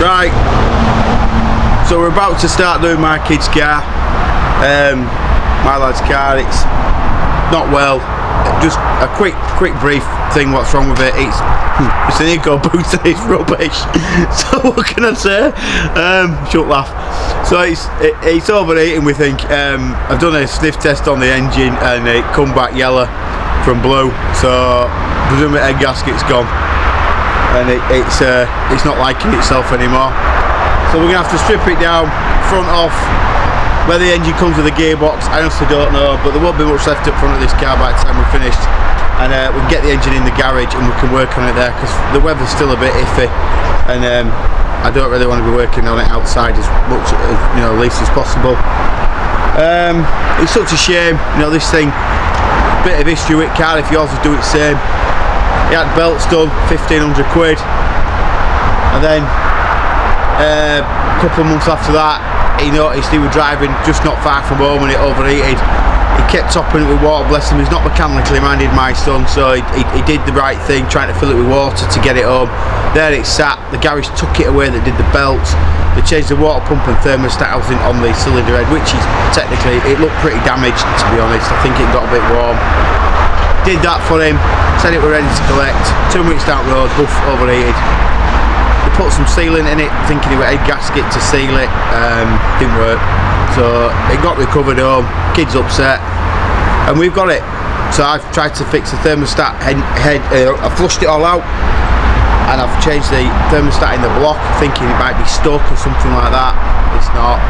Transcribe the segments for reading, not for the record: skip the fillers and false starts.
Right, so we're about to start doing my kid's car, my lad's car. It's not well. Just a quick brief thing. What's wrong with it? It's an eco booster. It's rubbish. So what can I say? Shouldn't laugh. So it's overheating, we think. I've done a sniff test on the engine and it come back yellow from blue. So presumably the head gasket's gone, and it's not liking itself anymore. So we're gonna have to strip it down, front off. Where the engine comes with a gearbox, I honestly don't know, but there won't be much left up front of this car by the time we're finished. And we can get the engine in the garage and we can work on it there, because the weather's still a bit iffy, and I don't really want to be working on it outside as much as, least as possible. It's such a shame, this thing, bit of history with car. If yours would do it the same. He had belts done, 1,500 quid, and then a couple of months after that he noticed he was driving just not far from home and it overheated. He kept topping it with water, bless him. He's not mechanically minded, my son, so he did the right thing, trying to fill it with water to get it home. There it sat. The garage took it away that did the belts. They changed the water pump and thermostat housing on the cylinder head, which is technically, it looked pretty damaged, to be honest. I think it got a bit warm. Did that for him, said it were ready to collect. 2 minutes down the road, buff, overheated. Put some sealant in it, thinking it was a gasket to seal it. Didn't work, so it got recovered home. Kid's upset, and we've got it. So I've tried to fix the thermostat head. I flushed it all out, and I've changed the thermostat in the block, thinking it might be stuck or something like that. It's not.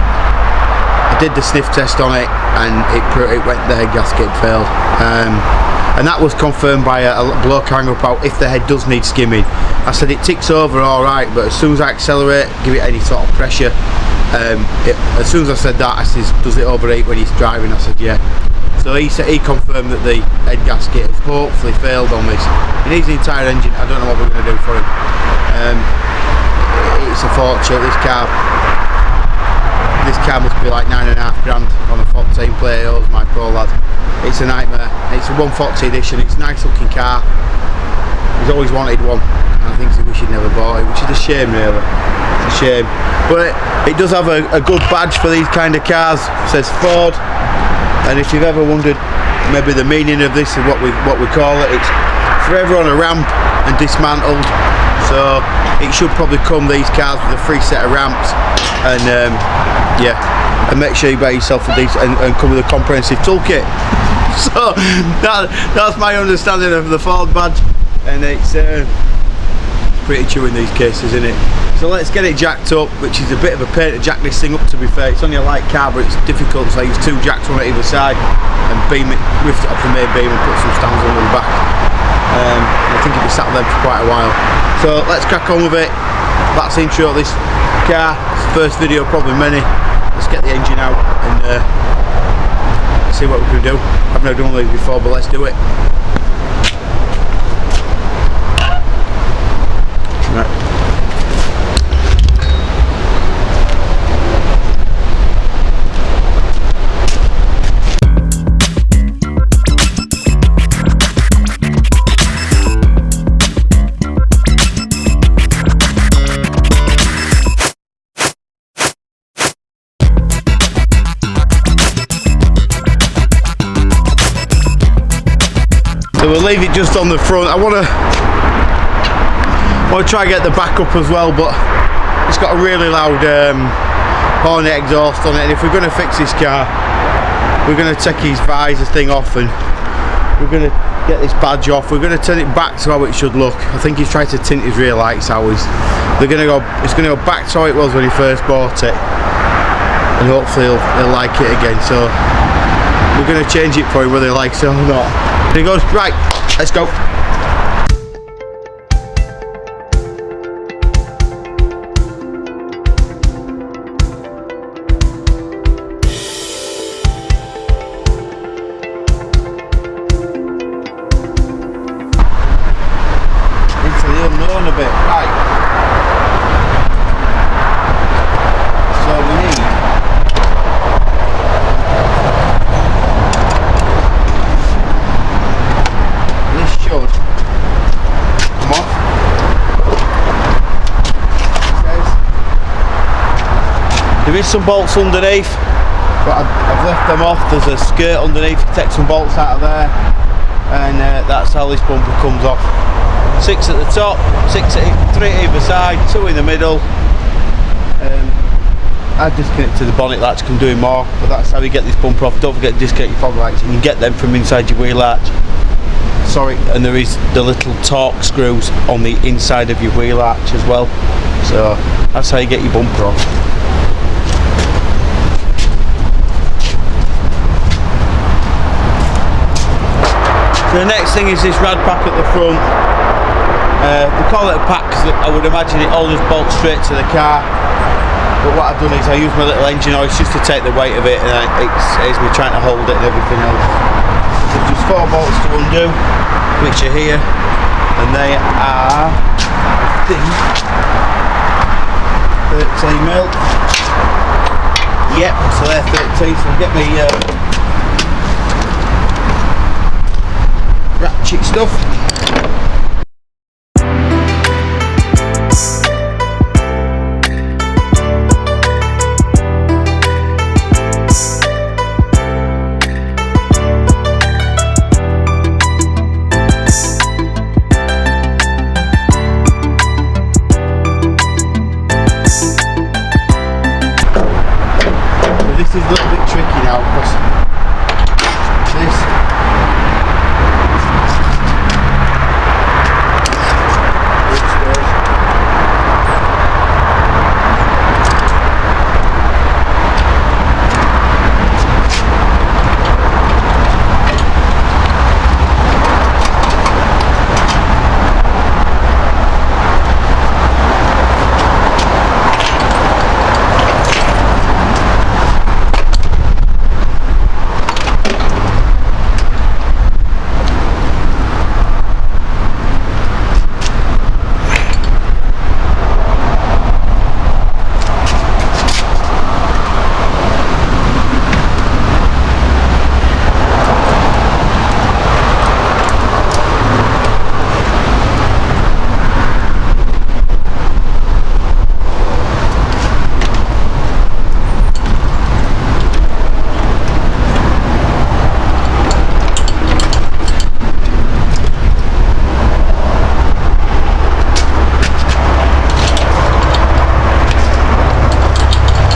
I did the sniff test on it, and it went. The head gasket failed. And that was confirmed by a bloke hang up out if the head does need skimming. I said it ticks over alright, but as soon as I accelerate, give it any sort of pressure, as soon as I said that, I said, does it overheat when he's driving? I said yeah. So he confirmed that the head gasket has hopefully failed on this. It needs the entire engine. I don't know what we're going to do for him. It's a fortune. This car must be like £9.5 grand on a 14 plate. It was my Pro lad. It's a nightmare. It's a 140 edition. It's a nice looking car. He's always wanted one, and I think he wish he'd never bought it, which is a shame really. It's a shame. But it does have a good badge for these kind of cars. It says Ford, and if you've ever wondered maybe the meaning of this and what we call it, it's forever on a ramp and dismantled. So it should probably come, these cars, with a free set of ramps, and yeah, and make sure you buy yourself a decent and come with a comprehensive toolkit. So that's my understanding of the Ford badge, and it's pretty true in these cases, isn't it? So let's get it jacked up, which is a bit of a pain to jack this thing up, to be fair. It's only a light car, but it's difficult, so I use 2 jacks, one at either side, and lift it off the main beam and put some stands under the back. I think it'll be sat there for quite a while. So let's crack on with it. That's the intro of this car. It's the first video, probably many. Let's get the engine out and see what we can do. I've never done these before, but let's do it. Right. So we'll leave it just on the front. I want to try and get the back up as well, but it's got a really loud Hornet exhaust on it, and if we're going to fix this car, we're going to take his visor thing off, and we're going to get this badge off. We're going to turn it back to how it should look. I think he's tried to tint his rear lights how it's going to go back to how it was when he first bought it, and hopefully he'll like it again. So we're going to change it for him whether he likes it or not. There he goes. Right, let's go. Into the unknown a bit. Right. So we need this should There is some bolts underneath, but I've left them off. There's a skirt underneath, you take some bolts out of there, and that's how this bumper comes off. 6 at the top, 3 either side, 2 in the middle. I disconnected the bonnet latch, I'm doing more, but that's how you get this bumper off. Don't forget to disconnect your fog lights, and you get them from inside your wheel arch. Sorry, and there is the little torque screws on the inside of your wheel arch as well. So that's how you get your bumper off. So the next thing is this rad pack at the front. They call it a pack because I would imagine it all just bolts straight to the car. But what I've done is I use my little engine hoist just to take the weight of it, and it saves me trying to hold it and everything else. There's just 4 bolts to undo, which are here, and they are, I think, 13mm. Yep, so they're 13, so I'll get me ratchet stuff. This is a little bit tricky now because this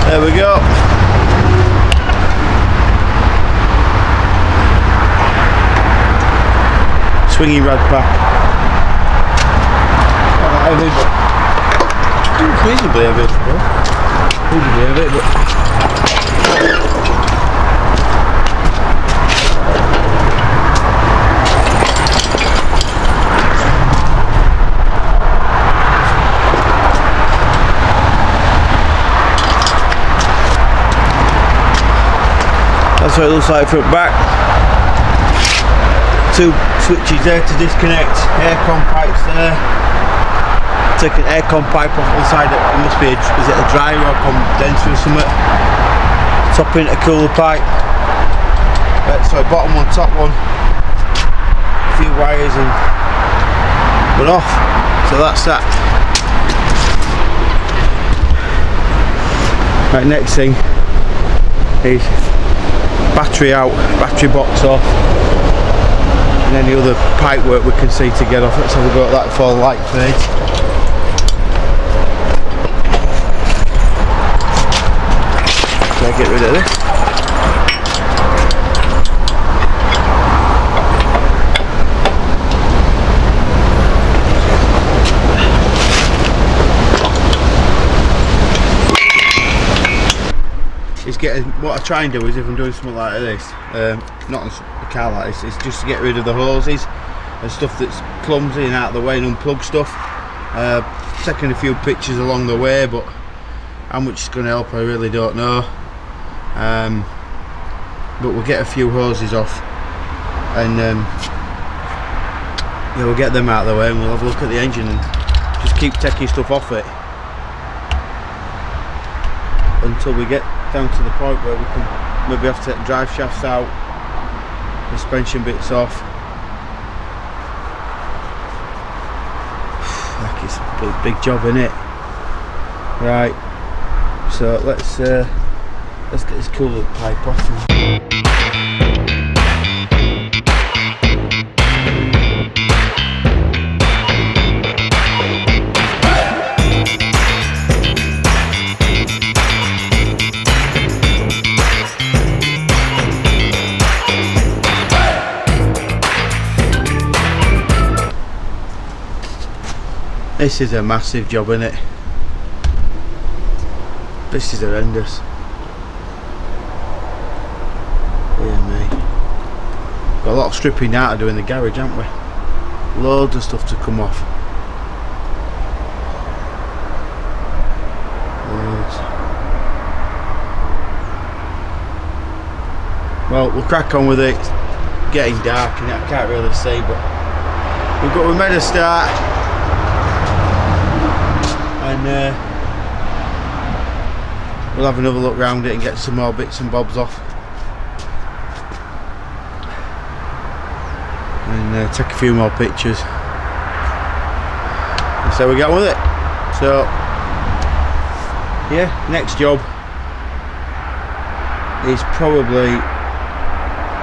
there we go. Swingy rad pack. Not that heavy, but reasonably heavy, I suppose. Reasonably heavy, but that's what it looks like front back. 2 switches there to disconnect, aircon pipes there. Take an aircon pipe off the side, it must be is it a dryer or condenser or something. Top into cooler pipe. So bottom one, top one. A few wires and we're off. So that's that. Right, next thing is battery out, battery box off, and any other pipe work we can see to get off. Let's have a go at that before the light fades. So I get rid of this. It's getting, what I try and do is if I'm doing something like this, not on a car like this, it's just to get rid of the hoses and stuff that's clumsy and out of the way and unplug stuff. Taking a few pictures along the way, but how much it's going to help I really don't know. But we'll get a few hoses off and yeah, we'll get them out of the way and we'll have a look at the engine and just keep taking stuff off it until we get down to the point where we can maybe have to take drive shafts out, suspension bits off. Like it's a big job, isn't it? Right, So let's get this cool little pipe off. This is a massive job, isn't it? This is horrendous. Dear me. Got a lot of stripping out to do in the garage, haven't we? Loads of stuff to come off. Loads. Well, we'll crack on with it. It's getting dark and I can't really see, but we made a start. And we'll have another look round it and get some more bits and bobs off, and take a few more pictures and so we get on with it. So yeah, next job is probably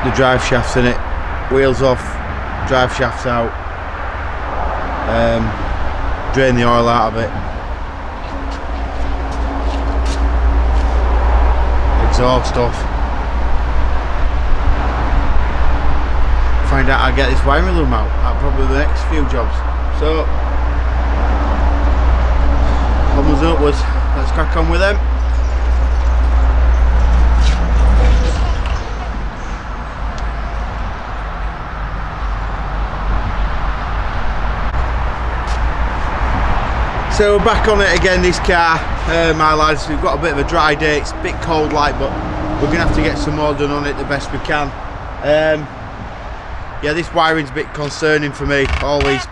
the drive shafts in it, wheels off, drive shafts out, drain the oil out of it, exhaust off, find out how to get this wiring loom out. That's probably the next few jobs. So onwards and upwards, let's crack on with them. So we're back on it again, this car, my lads. We've got a bit of a dry day, it's a bit cold like, but we're going to have to get some more done on it the best we can. Yeah, this wiring's a bit concerning for me, all these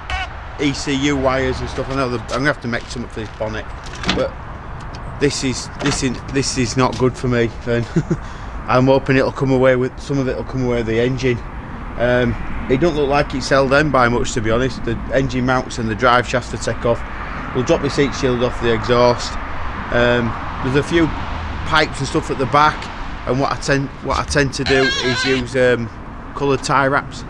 ECU wires and stuff. I know I'm going to have to make something for this bonnet, but this is not good for me, and I'm hoping it'll come away with, some of it will come away with the engine. It don't look like it's held in by much, to be honest. The engine mounts and the drive shafts to take off. We'll drop this heat shield off the exhaust. There's a few pipes and stuff at the back, and what I tend to do is use coloured tie wraps.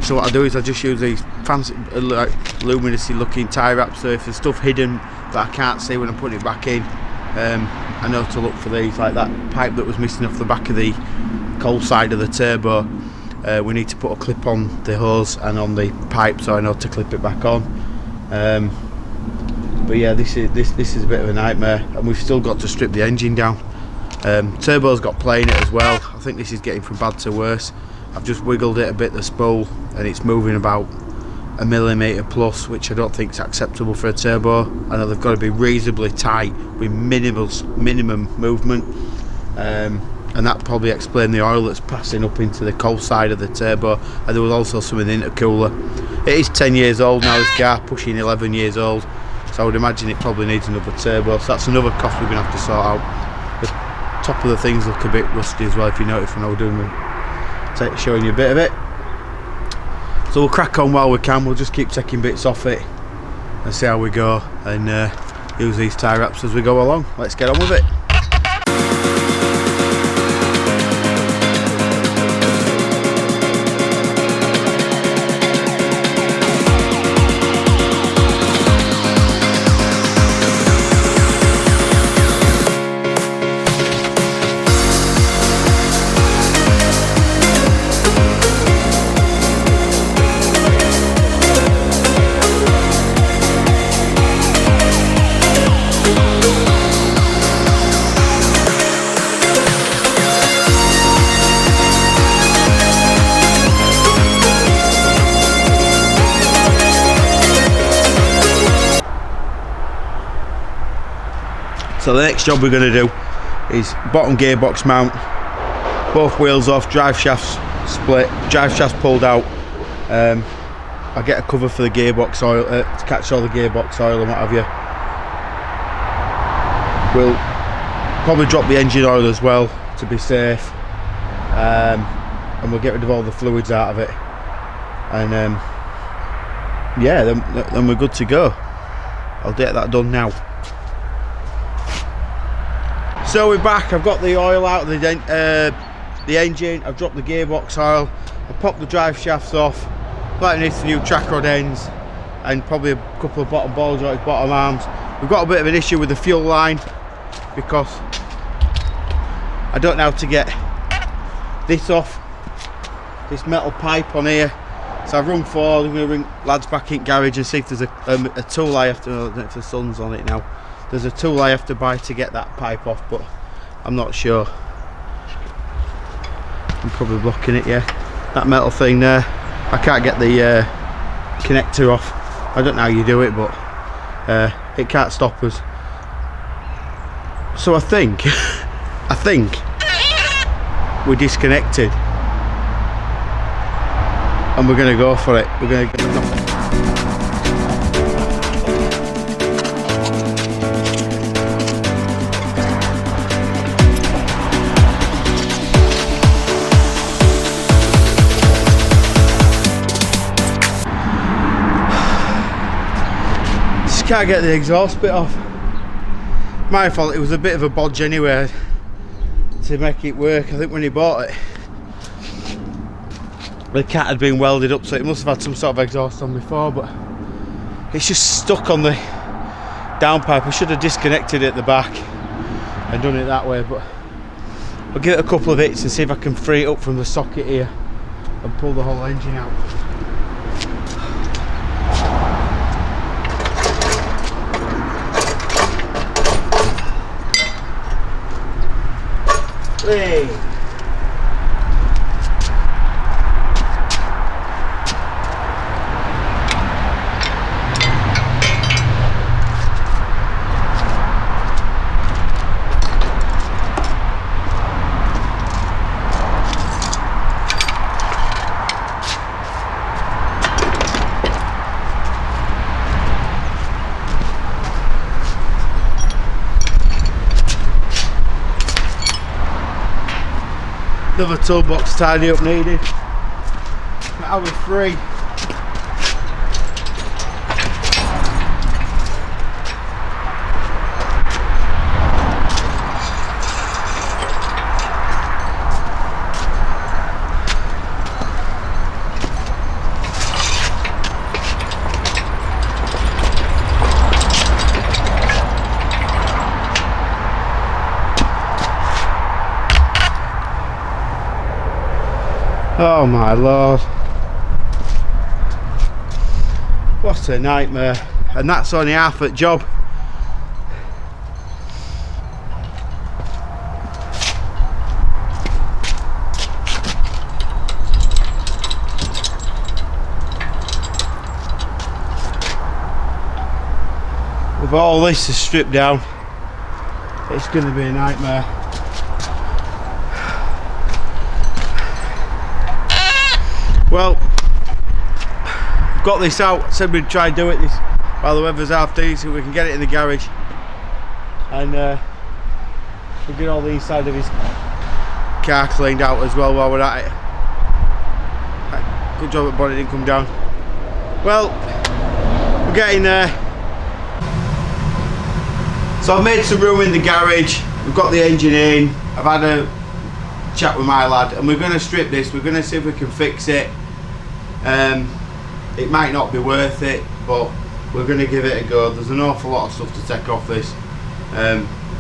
So what I do is I just use these fancy, like, luminousy looking tie wraps. So if there's stuff hidden that I can't see when I put it back in, I know to look for these. Like that pipe that was missing off the back of the cold side of the turbo. We need to put a clip on the hose and on the pipe, so I know to clip it back on. But yeah, this is a bit of a nightmare, and we've still got to strip the engine down. Turbo's got play in it as well. I think this is getting from bad to worse. I've just wiggled it a bit, the spool, and it's moving about a millimetre plus, which I don't think is acceptable for a turbo. I know they've got to be reasonably tight with minimum movement, and that probably explains the oil that's passing up into the cold side of the turbo. And there was also some in the intercooler. It is 10 years old now, this car, pushing 11 years old, so I would imagine it probably needs another turbo. So that's another cost we're going to have to sort out. The top of the things look a bit rusty as well, if you notice when I was doing them, showing you a bit of it. So we'll crack on while we can. We'll just keep taking bits off it and see how we go, and use these tie wraps as we go along. Let's get on with it. So the next job we're going to do is bottom gearbox mount, both wheels off, drive shafts split, drive shafts pulled out. I get a cover for the gearbox oil to catch all the gearbox oil and what have you. We'll probably drop the engine oil as well to be safe, and we'll get rid of all the fluids out of it, and yeah, then we're good to go. I'll get that done now. So we're back. I've got the oil out of the engine. I've dropped the gearbox oil. I popped the drive shafts off. Putting in some new track rod ends and probably a couple of bottom ball joints, bottom arms. We've got a bit of an issue with the fuel line because I don't know how to get this off, this metal pipe on here. So I've rung forward. I'm going to ring lads back in garage and see if there's a tool I have to, I don't know if the sun's on it now. There's a tool I have to buy to get that pipe off, but I'm not sure. I'm probably blocking it, yeah. That metal thing there, I can't get the connector off. I don't know how you do it, but it can't stop us. So I think, we're disconnected. And we're going to go for it. We're going to go. Just can't get the exhaust bit off. My fault, it was a bit of a bodge anyway to make it work. I think when he bought it, the cat had been welded up, so it must have had some sort of exhaust on before, but it's just stuck on the downpipe. I should have disconnected it at the back and done it that way, but I'll give it a couple of hits and see if I can free it up from the socket here and pull the whole engine out. Hey. Another toolbox tidy up needed. Now we're free. Oh my lord, what a nightmare, and that's only half the job. With all this is stripped down, it's going to be a nightmare. Well, got this out. Said we'd try and do it this while the weather's half decent. We can get it in the garage, and we'll get all the inside of his car cleaned out as well while we're at it. Good job that bonnet didn't come down. Well, we're getting there. So I've made some room in the garage. We've got the engine in. I've had a chat with my lad, and we're going to strip this. We're going to see if we can fix it. It might not be worth it, but we're going to give it a go. There's an awful lot of stuff to take off this.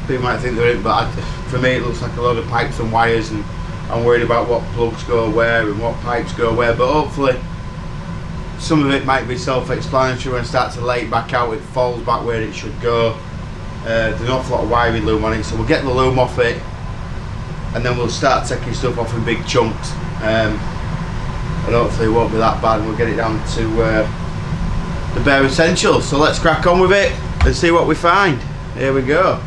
People might think there isn't, but for me it looks like a load of pipes and wires, and I'm worried about what plugs go where and what pipes go where, but hopefully some of it might be self-explanatory. When I start to lay it back out, it falls back where it should go. There's an awful lot of wiring loom on it, so we'll get the loom off it, and then we'll start taking stuff off in big chunks, and hopefully it won't be that bad, and we'll get it down to the bare essentials. So let's crack on with it and see what we find. Here we go.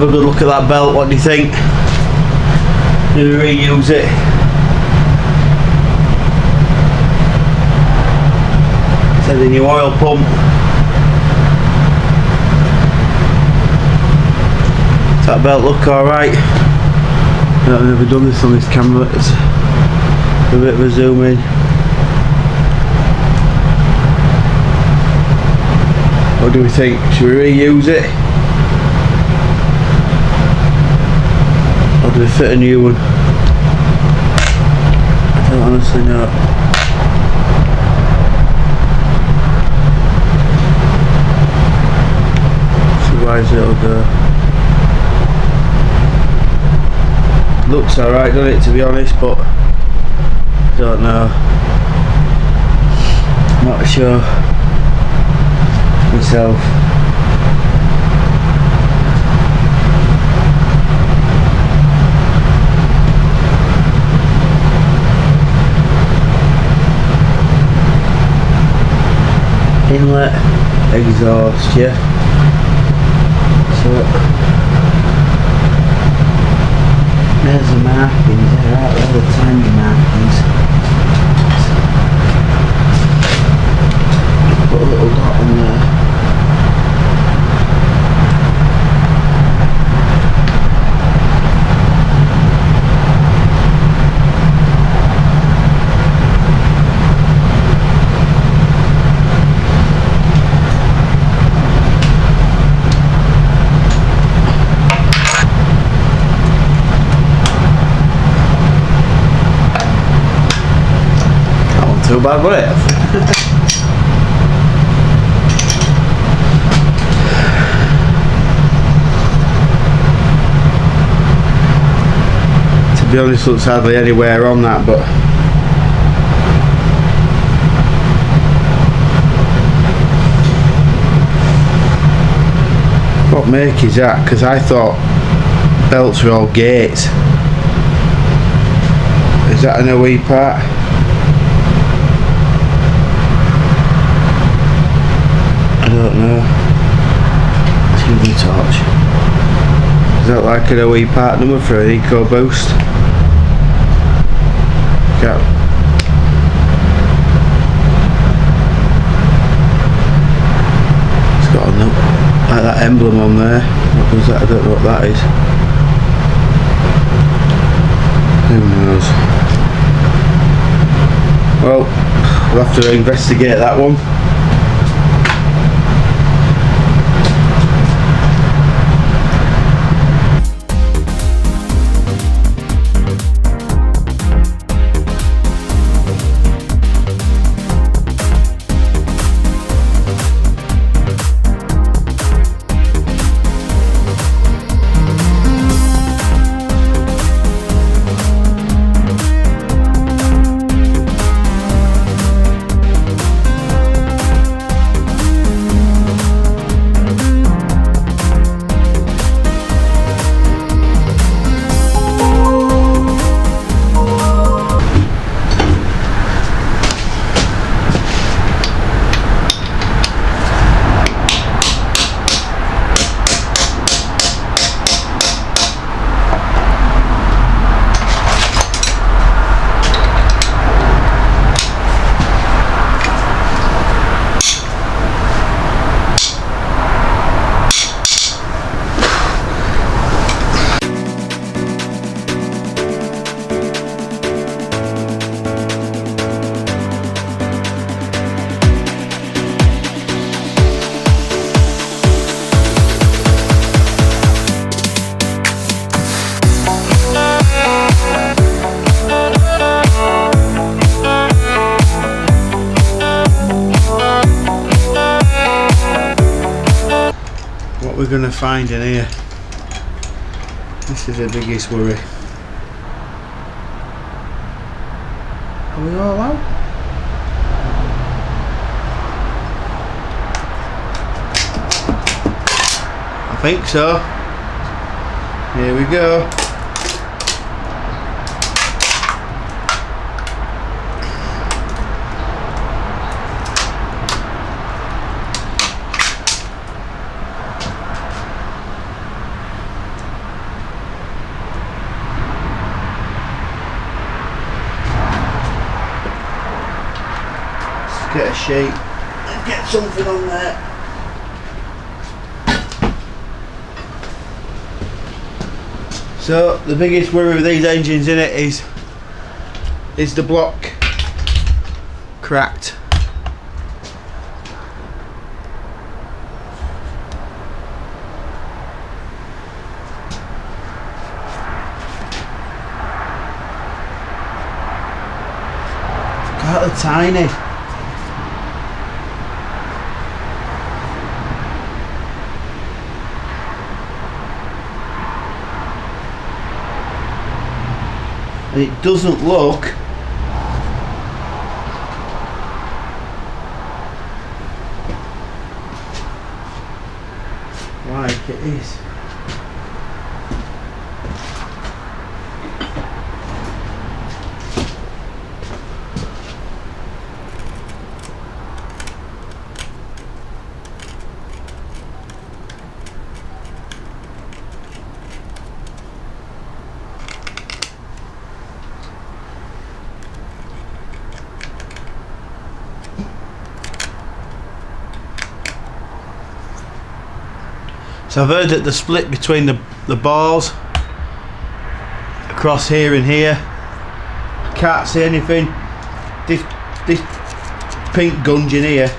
have a good look at that belt. What do you think? Do we reuse it? Said the new oil pump. Does that belt look alright? I've never done this on this camera. It's a bit of a zoom in. What do we think? Should we reuse it? Or do we fit a new one? I don't honestly know. Otherwise it'll go. Looks alright, doesn't it, to be honest, but I don't know. Not sure myself. Inlet, exhaust, yeah. So there's the markings, they're out there, the tiny markings. Put a little dot on there. Too bad, was it? To be honest, looks hardly anywhere on that, but what make is that? Because I thought belts were all gates. Is that an OE part? I don't know. Excuse me, torch. Is that like an OE part number for an EcoBoost? Can't. It's got a note, like that emblem on there. What was that? I don't know what that is. Who knows? Well, we'll have to investigate that one. We're going to find in here. This is the biggest worry. Are we all out? I think so. Here we go. get a sheet and get something on there. So the biggest worry with these engines in it is the block cracked. God, they're tiny. And it doesn't look like it is. So I've heard that the split between the bars across here and here, I can't see anything. This pink gunge in here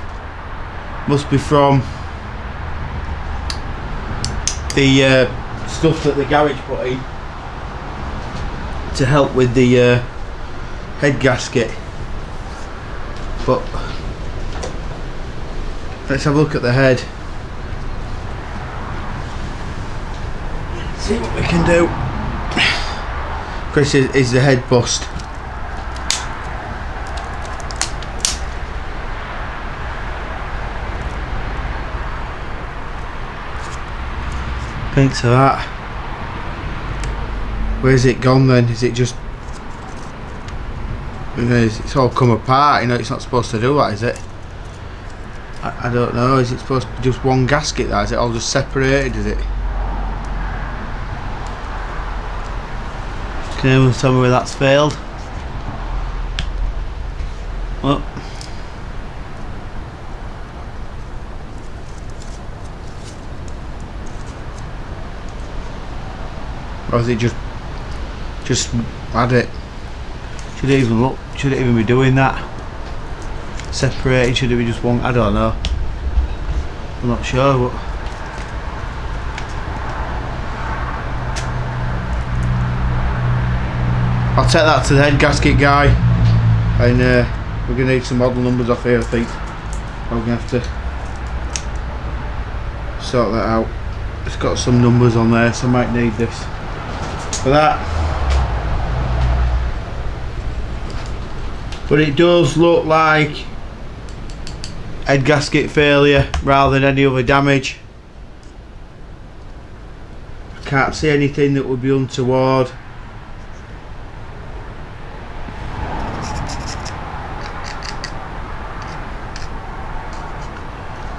must be from the stuff that the garage put in to help with the head gasket. But let's have a look at the head. See what we can do. Chris is the head bust. Thanks for that. Where's it gone then? Is it just... It's all come apart, you know, it's not supposed to do that, is it? I don't know, is it supposed to be just one gasket that? Is it all just separated, is it? Can anyone tell me where that's failed? Well, or is it just had it? Should it even look? Should it even be doing that? Separated? Should it be just one? I don't know. I'm not sure. But I'll take that to the head gasket guy, and we're going to need some model numbers off here, I think. I'm going to have to sort that out. It's got some numbers on there, so I might need this for that. But it does look like head gasket failure rather than any other damage. I can't see anything that would be untoward.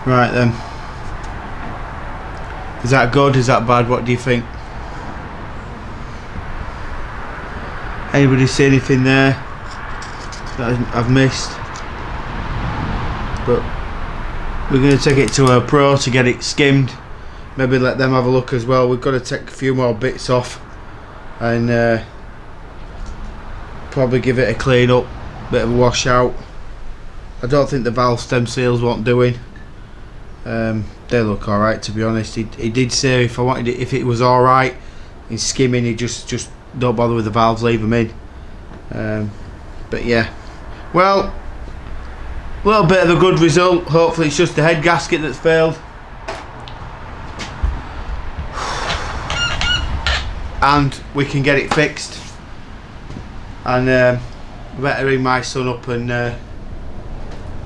Right then, is that good, is that bad, what do you think? Anybody see anything there that I've missed? But we're going to take it to a pro to get it skimmed, maybe let them have a look as well. We've got to take a few more bits off and probably give it a clean up, bit of a wash out. I don't think the valve stem seals want doing. They look alright, to be honest. He did say if I wanted it, if it was alright in skimming, he just don't bother with the valves, leave them in. But yeah, well, a little bit of a good result. Hopefully it's just the head gasket that's failed, and we can get it fixed. And I better ring my son up and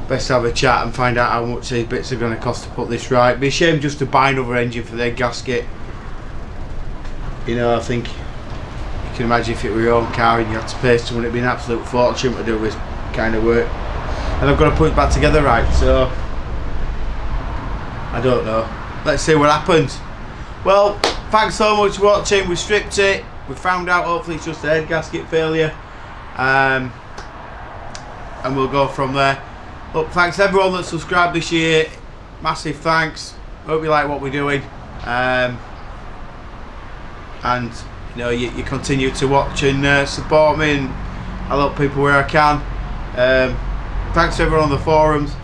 best have a chat and find out how much these bits are going to cost to put this right. Be a shame just to buy another engine for their gasket. You know, I think you can imagine if it were your own car and you had to pay someone, it'd be an absolute fortune to do this kind of work. And I've got to put it back together right, so I don't know. Let's see what happens. Well, thanks so much for watching. We stripped it. We found out hopefully it's just a head gasket failure. And we'll go from there. Look, thanks everyone that subscribed this year. Massive thanks. Hope you like what we're doing. And you know, you continue to watch and support me, and I help people where I can. Thanks to everyone on the forums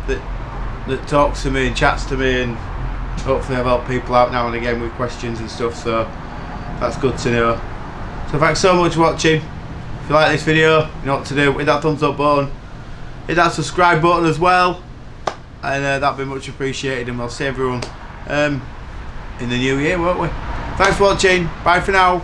that talks to me and chats to me, and hopefully I've helped people out now and again with questions and stuff, so that's good to know. So thanks so much for watching. If you like this video, you know what to do. Hit that thumbs up button, hit that subscribe button as well, and that'd be much appreciated, and we'll see everyone in the new year, won't we? Thanks for watching. Bye for now.